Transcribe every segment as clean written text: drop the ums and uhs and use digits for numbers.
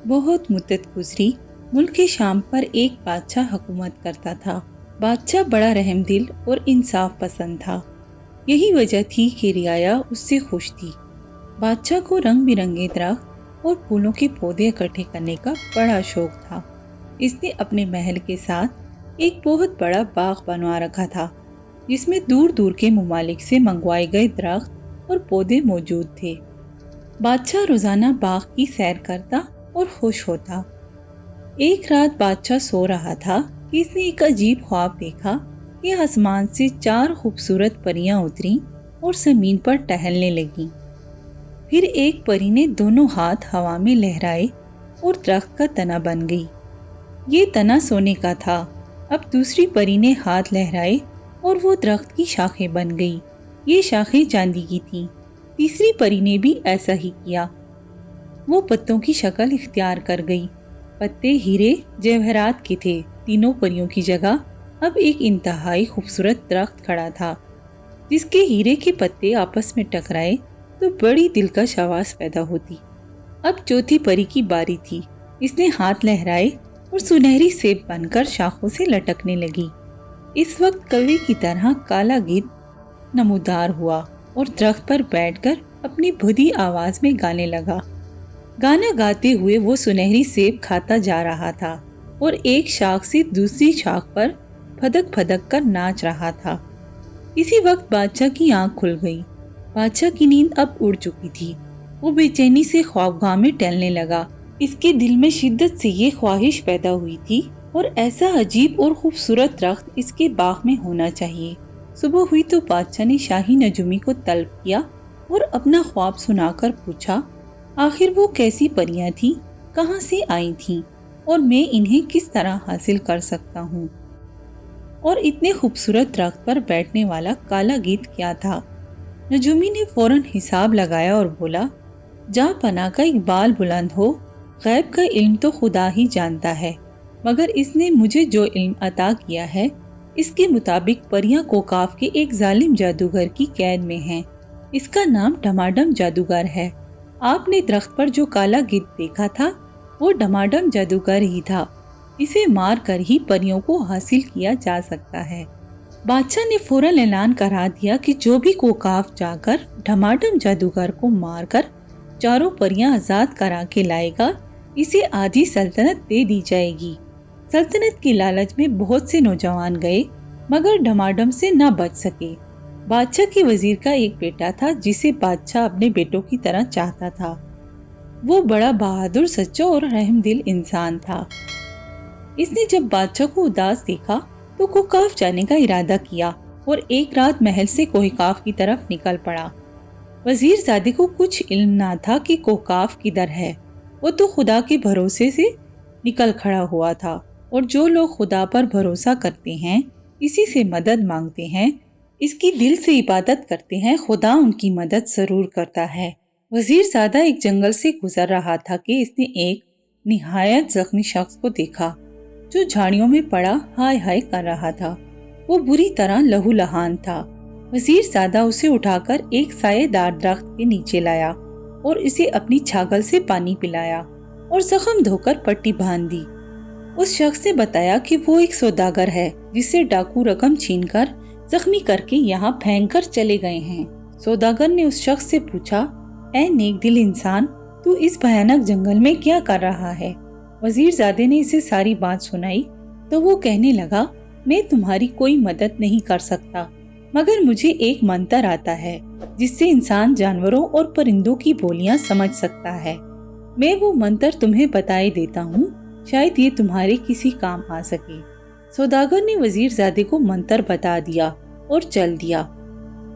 بہت مدت گزری، ملک شام پر ایک بادشاہ حکومت کرتا تھا۔ بادشاہ بڑا رحم دل اور انصاف پسند تھا۔ یہی وجہ تھی کہ رعایا اس سے خوش تھی۔ بادشاہ کو رنگ برنگے درخت اور پھولوں کے پودے اکٹھے کرنے کا بڑا شوق تھا۔ اس نے اپنے محل کے ساتھ ایک بہت بڑا باغ بنوا رکھا تھا، جس میں دور دور کے ممالک سے منگوائے گئے درخت اور پودے موجود تھے۔ بادشاہ روزانہ باغ کی سیر کرتا اور خوش ہوتا۔ ایک رات بادشاہ سو رہا تھا کہ اس نے ایک عجیب خواب دیکھا کہ آسمان سے 4 خوبصورت پریاں اتریں اور زمین پر ٹہلنے لگیں۔ پھر ایک پری نے دونوں ہاتھ ہوا میں لہرائے اور درخت کا تنا بن گئی۔ یہ تنا سونے کا تھا۔ اب دوسری پری نے ہاتھ لہرائے اور وہ درخت کی شاخیں بن گئی۔ یہ شاخیں چاندی کی تھیں۔ تیسری پری نے بھی ایسا ہی کیا۔ وہ پتوں کی شکل اختیار کر گئی۔ پتے ہیرے جواہرات کے تھے۔ تینوں پریوں کی جگہ اب ایک انتہائی خوبصورت درخت کھڑا تھا، جس کے ہیرے کے پتے آپس میں ٹکرائے تو بڑی دلکش آواز پیدا ہوتی۔ اب چوتھی پری کی باری تھی۔ اس نے ہاتھ لہرائے اور سنہری سیب بن کر شاخوں سے لٹکنے لگی۔ اس وقت کوے کی طرح کالا گدھ نمودار ہوا اور درخت پر بیٹھ کر اپنی بھدی آواز میں گانے لگا۔ گانا گاتے ہوئے وہ سنہری سیب کھاتا جا رہا تھا اور ایک شاخ سے دوسری شاخ پر پھدک پھدک کر ناچ رہا تھا۔ اسی وقت بادشاہ کی آنکھ کھل گئی۔ بادشاہ کی نیند اب اڑ چکی تھی۔ وہ بے چینی سے خوابگاہ میں ٹہلنے لگا۔ اس کے دل میں شدت سے یہ خواہش پیدا ہوئی تھی اور ایسا عجیب اور خوبصورت درخت اس کے باغ میں ہونا چاہیے۔ صبح ہوئی تو بادشاہ نے شاہی نجومی کو طلب کیا اور اپنا خواب سنا کر پوچھا، آخر وہ کیسی پریاں تھیں، کہاں سے آئی تھیں اور میں انہیں کس طرح حاصل کر سکتا ہوں؟ اور اتنے خوبصورت درخت پر بیٹھنے والا کالا گدھ کیا تھا؟ نجومی نے فوراً حساب لگایا اور بولا، جہاں پناہ کا اقبال بلند ہو، غیب کا علم تو خدا ہی جانتا ہے، مگر اس نے مجھے جو علم عطا کیا ہے، اس کے مطابق پریاں کوکاف کے ایک ظالم جادوگر کی قید میں ہیں۔ اس کا نام ڈماڈم جادوگر ہے۔ آپ نے درخت پر جو کالا گدھ دیکھا تھا، وہ ڈماڈم جادوگر ہی تھا۔ اسے مار کر ہی پریوں کو حاصل کیا جا سکتا ہے۔ بادشاہ نے فوراً اعلان کرا دیا کہ جو بھی کوکاف جا کر ڈماڈم جادوگر کو مار کر 4 پریاں آزاد کرا کے لائے گا، اسے آدھی سلطنت دے دی جائے گی۔ سلطنت کی لالچ میں بہت سے نوجوان گئے، مگر ڈماڈم سے نہ بچ سکے۔ بادشاہ کے وزیر کا ایک بیٹا تھا جسے بادشاہ اپنے بیٹوں کی طرح چاہتا تھا۔ وہ بڑا بہادر، سچا اور رحم دل انسان تھا۔ اس نے جب بادشاہ کو اداس دیکھا تو کوکاف جانے کا ارادہ کیا اور ایک رات محل سے کوہکاف کی طرف نکل پڑا۔ وزیر زادے کو کچھ علم نہ تھا کہ کوکاف کدھر ہے۔ وہ تو خدا کے بھروسے سے نکل کھڑا ہوا تھا، اور جو لوگ خدا پر بھروسہ کرتے ہیں، اسی سے مدد مانگتے ہیں، اس کی دل سے عبادت کرتے ہیں، خدا ان کی مدد ضرور کرتا ہے۔ وزیر زادہ ایک جنگل سے گزر رہا تھا کہ اس نے ایک نہایت زخمی شخص کو دیکھا جو جھاڑیوں میں پڑا ہائے ہائے کر رہا تھا۔ وہ بری طرح لہو لہان تھا۔ وزیر زادہ اسے اٹھا کر ایک سایہ دار درخت کے نیچے لایا اور اسے اپنی چھاگل سے پانی پلایا اور زخم دھو کر پٹی باندھ دی۔ اس شخص نے بتایا کہ وہ ایک سوداگر ہے جس سے ڈاکو رقم چھین کر زخمی کر کے یہاں پھینک کر چلے گئے ہیں۔ سوداگر نے اس شخص سے پوچھا، اے نیک دل انسان، تو اس بھیانک جنگل میں کیا کر رہا ہے؟ وزیر زادے نے اسے ساری بات سنائی تو وہ کہنے لگا، میں تمہاری کوئی مدد نہیں کر سکتا، مگر مجھے ایک منتر آتا ہے جس سے انسان جانوروں اور پرندوں کی بولیاں سمجھ سکتا ہے۔ میں وہ منتر تمہیں بتائے دیتا ہوں، شاید یہ تمہارے کسی کام آ سکے۔ سوداگر نے وزیر زادے کو منتر بتا دیا اور چل دیا۔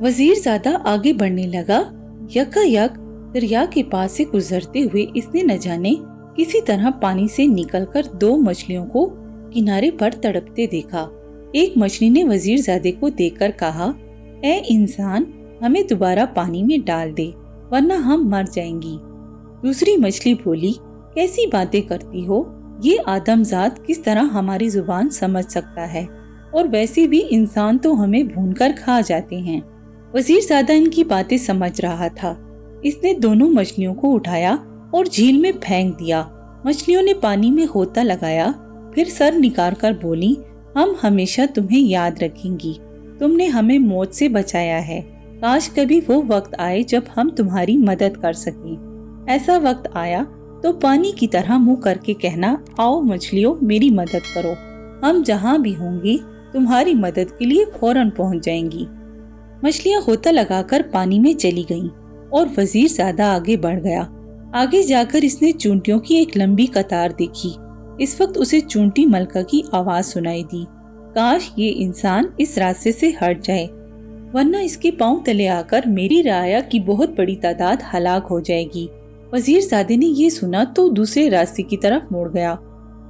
وزیر زادہ آگے بڑھنے لگا۔ یکا یک دریا کے پاس سے گزرتے ہوئے اس نے نہ جانے کسی طرح پانی سے نکل کر 2 مچھلیوں کو کنارے پر تڑپتے دیکھا۔ ایک مچھلی نے وزیر زادے کو دیکھ کر کہا، اے انسان، ہمیں دوبارہ پانی میں ڈال دے ورنہ ہم مر جائیں گی۔ دوسری مچھلی بولی، کیسی باتیں کرتی ہو؟ یہ آدم ذات کس طرح ہماری زبان سمجھ سکتا ہے؟ اور ویسے بھی انسان تو ہمیں بھون کر کھا جاتے ہیں۔ وزیر زادہ ان کی باتیں سمجھ رہا تھا۔ اس نے دونوں مچھلیوں کو اٹھایا اور جھیل میں پھینک دیا मछलियों ने पानी में होता लगाया, फिर सर निकाल कर बोली, हम हमेशा तुम्हें याद रखेंगी। तुमने हमें मौत से बचाया है। काश कभी वो वक्त आए जब हम तुम्हारी मदद कर सकें। ऐसा वक्त आया तो पानी की तरह मुंह करके कहना, आओ मछलियों मेरी मदद करो। हम जहाँ भी होंगी तुम्हारी मदद के लिए फौरन पहुँच जाएंगी। मछलियाँ होता लगाकर पानी में चली गईं और वजीरजादा आगे बढ़ गया। आगे जाकर इसने चूंटियों की एक लंबी कतार देखी। इस वक्त उसे चूंटी मलका की आवाज सुनाई दी, काश ये इंसान इस रास्ते से हट जाए, वरना इसके पांव तले आकर मेरी राया की बहुत बड़ी तादाद हलाक हो जाएगी। वजीरजादे ने ये सुना तो दूसरे रास्ते की तरफ मुड़ गया।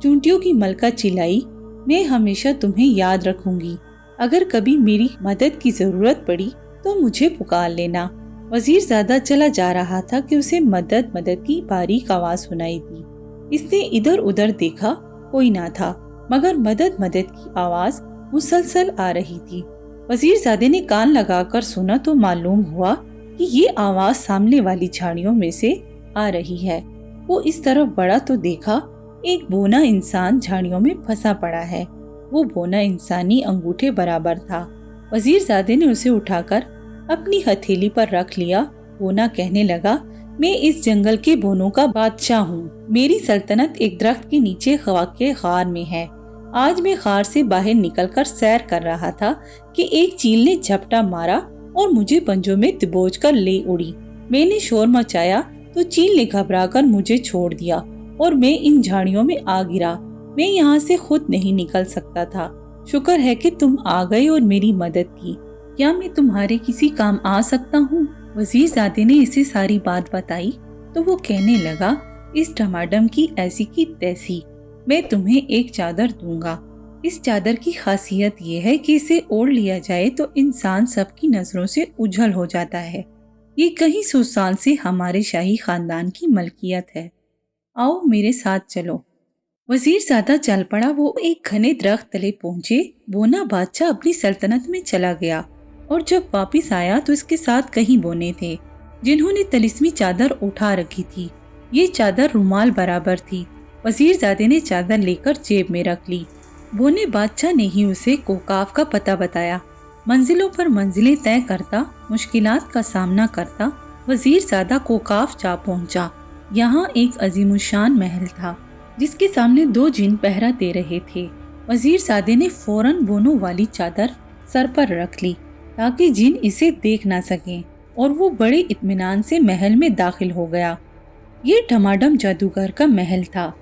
चूंटियों की मलका चिल्लाई, मैं हमेशा तुम्हें याद रखूंगी। अगर कभी मेरी मदद की जरूरत पड़ी तो मुझे पुकार लेना। वजीरजादा चला जा रहा था कि उसे मदद मदद की बारीक आवाज सुनाई दी। इसने इधर उधर देखा, कोई ना था, मगर मदद मदद की आवाज मुसलसल आ रही थी। वजीरजादे ने कान लगाकर सुना तो मालूम हुआ कि ये आवाज सामने वाली झाड़ियों में से आ रही है। वो इस तरफ बढ़ा तो देखा एक बोना इंसान झाड़ियों में फंसा पड़ा है। वो बोना इंसानी अंगूठे बराबर था। वजीरजादे ने उसे उठाकर अपनी हथेली पर रख लिया। बोना कहने लगा, मैं इस जंगल के बोनों का बादशाह हूँ। मेरी सल्तनत एक दरख्त के नीचे हवा के गार में है। आज मैं गार से बाहर निकलकर सैर कर रहा था कि एक चील ने झपटा मारा और मुझे पंजों में दबोच कर ले उड़ी। मैंने शोर मचाया तो चील ने घबराकर मुझे छोड़ दिया और मैं इन झाड़ियों में आ गिरा। मैं यहाँ से खुद नहीं निकल सकता था। शुक्र है कि तुम आ गए और मेरी मदद की। क्या मैं तुम्हारे किसी काम आ सकता हूँ? वजीरजादे ने इसे सारी बात बताई तो वो कहने लगा, इस टमाडम की ऐसी की तैसी, मैं तुम्हें एक चादर दूंगा। इस चादर की खासियत ये है कि इसे ओढ़ लिया जाए तो इंसान सबकी नजरों से उजल हो जाता है। ये कई सौ साल से हमारे शाही खानदान की मलकियत है। आओ मेरे साथ चलो। वजीरजादा चल पड़ा। वो एक घने दरख्त तले पहुंचे। बोना बादशाह अपनी सल्तनत में चला गया और जब वापस आया तो इसके साथ कई बोने थे जिन्होंने तलिस्मी चादर उठा रखी थी। ये चादर रुमाल बराबर थी। वजीरजादे ने चादर लेकर जेब में रख ली। बोने बादशाह ने ही उसे कोकाफ का पता बताया। मंजिलों पर मंजिलें तय करता, मुश्किलात का सामना करता, वजीरजादा कोकाफ जा पहुंचा। यहाँ एक अजीमुशान महल था जिसके सामने दो जिन पहरा दे रहे थे। वजीरजादे ने फौरन बोनों वाली चादर सर पर रख ली ताकि जिन इसे देख ना सकें और वो बड़े इत्मीनान से महल में दाखिल हो गया। ये टमाडम जादूगर का महल था।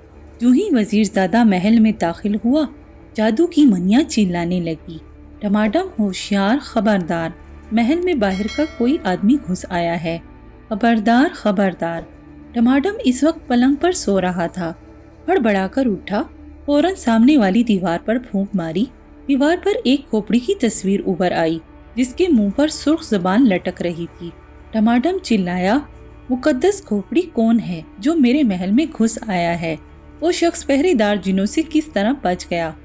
जो ही वजीरजादा महल में दाखिल हुआ, जादू की मनियाँ चिल्लाने लगी, टमाडम होशियार, खबरदार, महल में बाहर का कोई आदमी घुस आया है, खबरदार खबरदार। टमाडम इस वक्त पलंग पर सो रहा था। हड़बड़ाकर उठा, फौरन सामने वाली दीवार पर फूंक मारी। दीवार पर एक खोपड़ी की तस्वीर उभर आई जिसके मुंह पर सुर्ख ज़बान लटक रही थी। टमाडम चिल्लाया, मुकद्दस खोपड़ी कौन है जो मेरे महल में घुस आया है? वो शख्स पहरेदार जिनों से किस तरह बच गया?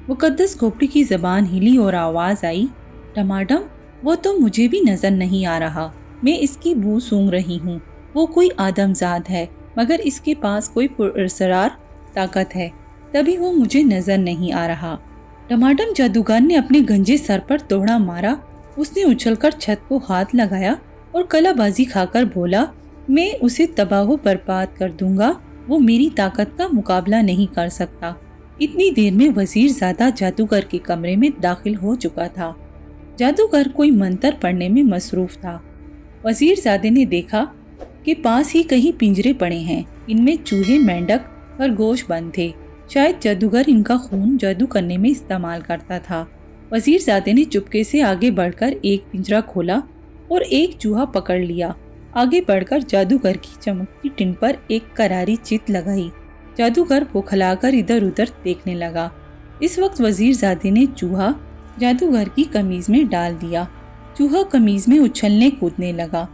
मुकद्दस खोपड़ी की ज़बान हिली और आवाज़ आई, टमाडम, वो तो मुझे भी नजर नहीं आ रहा। मैं इसकी बू सूंघ रही हूँ। वो कोई आदमजाद है मगर इसके पास कोई पुरअसरार ताकत है, तभी वो मुझे नजर नहीं आ रहा। टमाडम जादूगर ने अपने गंजे सर पर तोड़ा मारा। उसने उछलकर छत को हाथ लगाया और कलाबाजी खाकर बोला, मैं उसे तबाह बर्बाद कर दूंगा। वो मेरी ताकत का मुकाबला नहीं कर सकता। इतनी देर में वजीरजादा जादूगर के कमरे में दाखिल हो चुका था। जादूगर कोई मंत्र पढ़ने में मसरूफ था। वजीरजादे ने देखा कि पास ही कहीं पिंजरे पड़े हैं। इनमें चूहे, मेंढक, खरगोश बंद थे। शायद जादूगर इनका खून जादू करने में इस्तेमाल करता था। वजीरजादे ने चुपके से आगे बढ़कर एक पिंजरा खोला और एक चूहा पकड़ लिया। आगे बढ़कर जादूगर की चमकती टिन पर एक करारी चित लगाई। जादूगर बौखलाकर इधर उधर देखने लगा। इस वक्त वजीरजादे ने चूहा जादूगर की कमीज में डाल दिया। चूहा कमीज में उछलने कूदने लगा।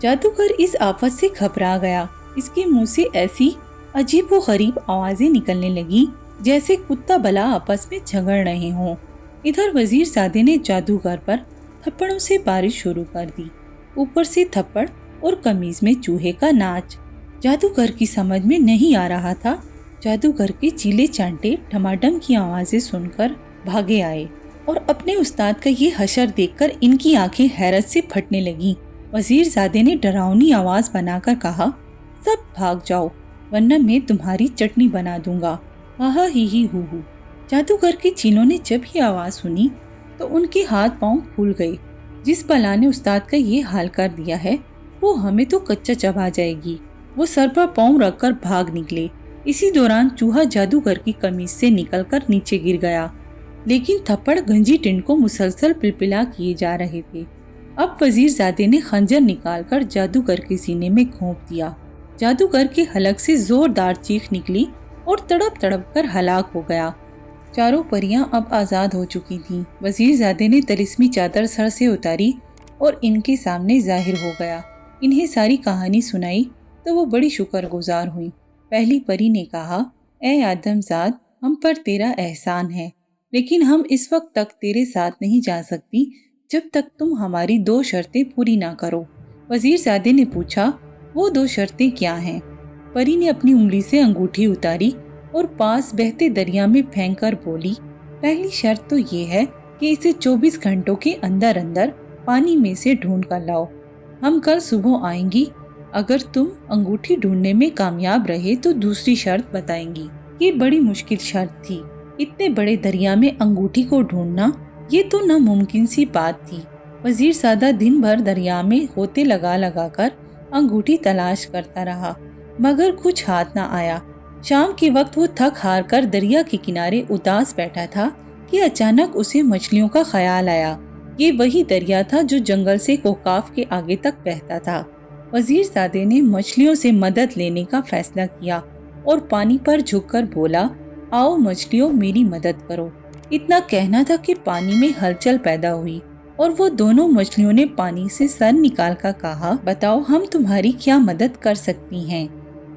जादूगर इस आफत से घबरा गया। इसके मुंह से ऐसी अजीब व गरीब आवाजें निकलने लगी जैसे कुत्ता बला आपस में झगड़ रहे हों। इधर वजीरजादे ने जादूगर पर थप्पड़ों से बारिश शुरू कर दी। ऊपर से थप्पड़ और कमीज में चूहे का नाच। जादूगर की समझ में नहीं आ रहा था जादूगर के चीले चांटे ठमाठम की आवाजें सुनकर भागे आए और अपने उस्ताद का ये हशर देखकर इनकी आंखें हैरत से फटने लगीं। वजीरजादे ने डरावनी आवाज बनाकर कहा, सब भाग जाओ वरना मैं तुम्हारी चटनी बना दूंगा। हा ही हू। जादूगर के चीलों ने जब ये आवाज सुनी तो उनके हाथ पांव फूल गए। जिस बला ने उस्ताद का ये हाल कर दिया है वो हमें तो कच्चा चबा जाएगी। वो सर पर पांव रखकर भाग निकले। इसी दौरान चूहा जादूगर की कमीज से निकलकर नीचे गिर गया, लेकिन थप्पड़ गंजी टिंड को मुसलसल पिलपिला किए जा रहे थे। अब वजीरजादे ने खंजर निकालकर जादूगर के सीने में घोंप दिया। जादूगर के हलक से जोरदार चीख निकली और तड़प तड़प कर हलाक हो गया। चारों परियां अब आजाद हो चुकी थीं। वजीरजादे ने तलिस्मी चादर सर से उतारी और इनके सामने जाहिर हो गया। इन्हें सारी कहानी सुनाई तो वो बड़ी शुक्रगुजार हुई। पहली परी ने कहा, ए आदमजाद, हम पर तेरा एहसान है, लेकिन हम इस वक्त तक तेरे साथ नहीं जा सकती जब तक तुम हमारी 2 शर्तें पूरी ना करो। वजीरजादे ने पूछा, वो 2 शर्तें क्या हैं? परी ने अपनी उंगली से अंगूठी उतारी और पास बहते दरिया में फेंक कर बोली, पहली शर्त तो ये है कि इसे 24 घंटों के अंदर अंदर पानी में से ढूंढ कर लाओ। हम कल सुबह आएंगी। अगर तुम अंगूठी ढूंढने में कामयाब रहे तो दूसरी शर्त बताएंगी। ये बड़ी मुश्किल शर्त थी। इतने बड़े दरिया में अंगूठी को ढूंढना ये तो नामुमकिन सी बात थी। वजीरजादा दिन भर दरिया में होते लगा लगा कर अंगूठी तलाश करता रहा, मगर कुछ हाथ ना आया। शाम के वक्त वो थक हार कर दरिया के किनारे उदास बैठा था कि अचानक उसे मछलियों का ख्याल आया। ये वही दरिया था जो जंगल से कोकाफ के आगे तक बहता था। वजीरजादे ने मछलियों से मदद लेने का फैसला किया और पानी पर झुककर बोला, आओ मछलियों, मेरी मदद करो। इतना कहना था कि पानी में हलचल पैदा हुई और वो दोनों मछलियों ने पानी से सर निकाल कर कहा, बताओ हम तुम्हारी क्या मदद कर सकती हैं।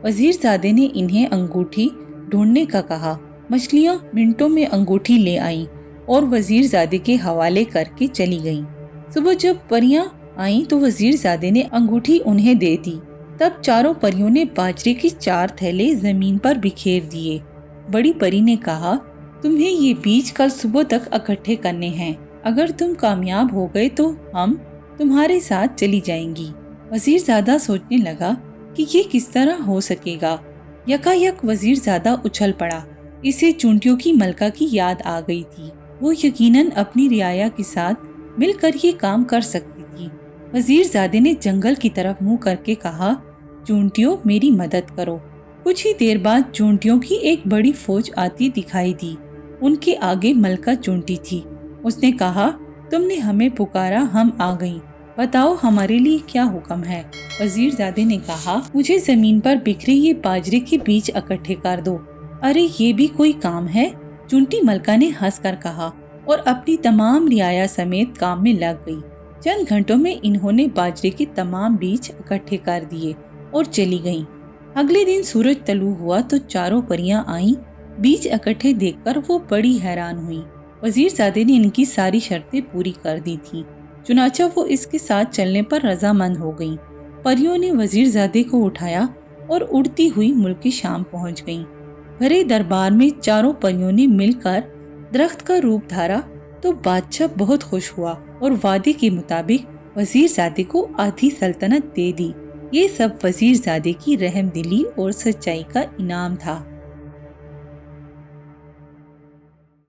वजीरजादे ने इन्हें अंगूठी ढूंढने का कहा। मछलियां मिनटों में अंगूठी ले आईं और वजीरजादे के हवाले करके चली गईं। सुबह जब परियां आईं तो वजीरजादे ने अंगूठी उन्हें दे दी। तब चारों परियों ने बाजरे के 4 थैले जमीन पर बिखेर दिए। बड़ी परी ने कहा, तुम्हें ये बीज कल सुबह तक इकट्ठे करने हैं। अगर तुम कामयाब हो गए तो हम तुम्हारे साथ चली जाएंगी। वजीरजादा सोचने लगा कि ये किस तरह हो सकेगा। यकायक वजीरजादा उछल पड़ा। इसे चूंटियों की मलका की याद आ गई थी। वो यकीनन अपनी रियाया के साथ मिलकर ये काम कर सकती थी। वजीरजादे ने जंगल की तरफ मुंह करके कहा, चूंटियों, मेरी मदद करो। कुछ ही देर बाद चूंटियों की एक बड़ी फौज आती दिखाई दी। उनके आगे मलका चूंटी थी। उसने कहा, तुमने हमें पुकारा, हम आ गईं। बताओ हमारे लिए क्या हुक्म है। वजीरजादे ने कहा, मुझे जमीन पर बिखरे ये बाजरे के बीज इकट्ठे कर दो। अरे ये भी कोई काम है? चूंटी मलका ने हंसकर कहा और अपनी तमाम रियाया समेत काम में लग गई। चंद घंटों में इन्होंने बाजरे के तमाम बीज इकट्ठे कर दिए और चली गईं। अगले दिन सूरज तलू हुआ तो चारों परियां आईं। बीज इकट्ठे देखकर वो बड़ी हैरान हुई। वजीरजादे ने इनकी सारी शर्तें पूरी कर दी थी, चुनाचा वो इसके साथ चलने पर रजामंद हो गईं। परियों ने वजीरजादे को उठाया और उड़ती हुई मुल्क शाम पहुंच गईं। भरे दरबार में चारों परियों ने मिलकर दरख्त का रूप धारा तो बादशाह बहुत खुश हुआ और वादे के मुताबिक वजीरजादे को आधी सल्तनत दे दी। ये सब वजीरजादे की रहमदिली और सच्चाई का इनाम था।